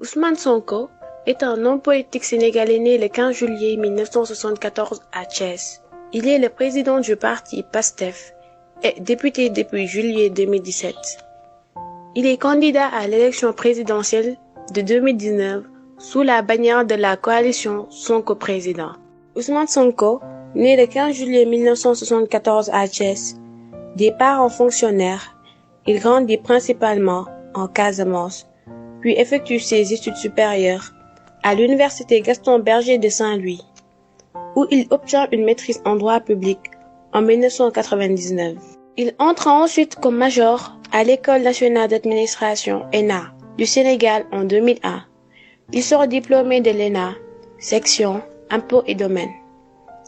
Ousmane Sonko est un homme politique sénégalais né le 15 juillet 1974 à Thiès. Il est le président du parti PASTEF et député depuis juillet 2017. Il est candidat à l'élection présidentielle de 2019 sous la bannière de la coalition Sonko Président. Ousmane Sonko, né le 15 juillet 1974 à Thiès, des parents fonctionnaires, il grandit principalement en Casamance, puis effectue ses études supérieures à l'université Gaston Berger de Saint-Louis, où il obtient une maîtrise en droit public en 1999. Il entre ensuite comme major à l'École nationale d'administration ENA du Sénégal en 2001. Il sort diplômé de l'ENA, section Impôts et Domaines,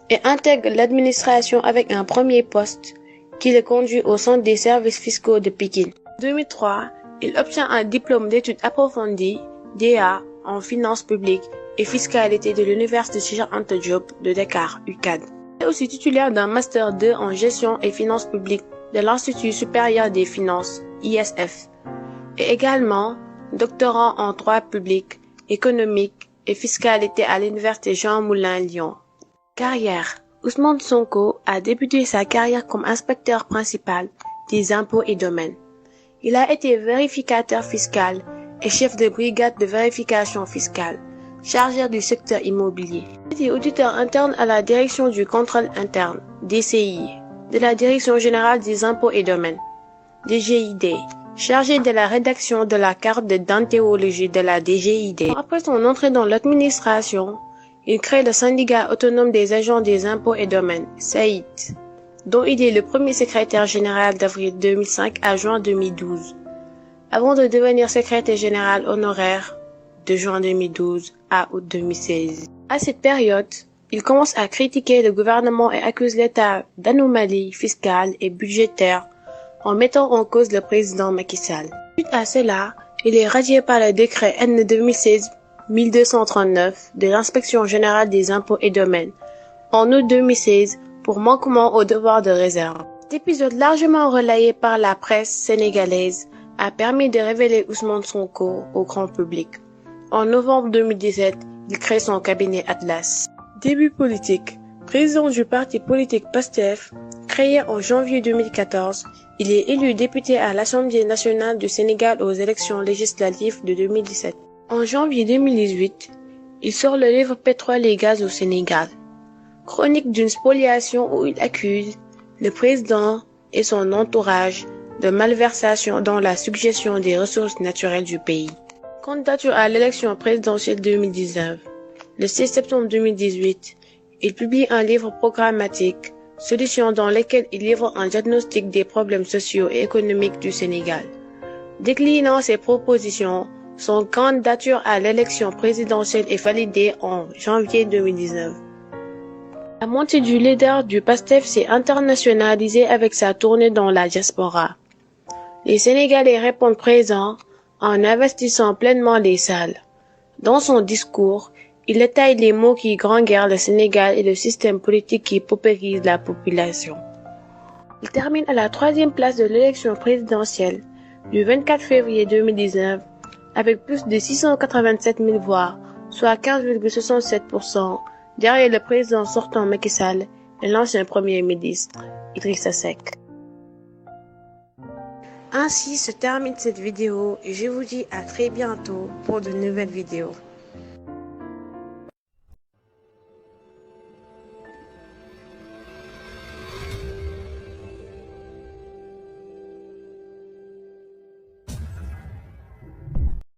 et intègre l'administration avec un premier poste qui le conduit au Centre des services fiscaux de Pikine. En 2003, il obtient un diplôme d'études approfondies DA en finances publiques et fiscalité de l'Université Cheikh Anta Diop de Dakar, UCAD. Il est aussi titulaire d'un Master 2 en gestion et finances publiques de l'Institut supérieur des finances, ISF, et également doctorant en droit public, économique et fiscalité à l'Université Jean Moulin Lyon. Carrière. Ousmane Sonko a débuté sa carrière comme inspecteur principal des impôts et domaines. Il a été vérificateur fiscal et chef de brigade de vérification fiscale, chargé du secteur immobilier. Il était auditeur interne à la direction du contrôle interne, DCI, de la Direction générale des impôts et domaines, DGID, chargé de la rédaction de la carte de déontologie de la DGID. Après son entrée dans l'administration, il crée le syndicat autonome des agents des impôts et domaines, SAID, dont il est le premier secrétaire général d'avril 2005 à juin 2012, avant de devenir secrétaire général honoraire de juin 2012 à août 2016. À cette période, il commence à critiquer le gouvernement et accuse l'État d'anomalies fiscales et budgétaires en mettant en cause le président Macky Sall. Suite à cela, il est radié par le décret N 2016-1239 de l'Inspection générale des impôts et domaines en août 2016 pour manquement au devoir de réserve. Cet épisode largement relayé par la presse sénégalaise a permis de révéler Ousmane Sonko au grand public. En novembre 2017, il crée son cabinet Atlas. Début politique. Président du parti politique PASTEF, créé en janvier 2014, il est élu député à l'Assemblée nationale du Sénégal aux élections législatives de 2017. En janvier 2018, il sort le livre Pétrole et gaz au Sénégal, chronique d'une spoliation où il accuse le président et son entourage de malversation dans la suggestion des ressources naturelles du pays. Candidature à l'élection présidentielle 2019. Le 6 septembre 2018, il publie un livre programmatique, Solutions, dans lequel il livre un diagnostic des problèmes sociaux et économiques du Sénégal. Déclinant ses propositions, son candidature à l'élection présidentielle est validée en janvier 2019. La montée du leader du PASTEF s'est internationalisée avec sa tournée dans la diaspora. Les Sénégalais répondent présents en investissant pleinement les salles. Dans son discours, il détaille les maux qui grand-guerrent le Sénégal et le système politique qui paupérise la population. Il termine à la 3e place de l'élection présidentielle du 24 février 2019 avec plus de 687 000 voix, soit 15,67%, derrière le président sortant Macky Sall et l'ancien premier ministre Idrissa Seck. Ainsi se termine cette vidéo et je vous dis à très bientôt pour de nouvelles vidéos.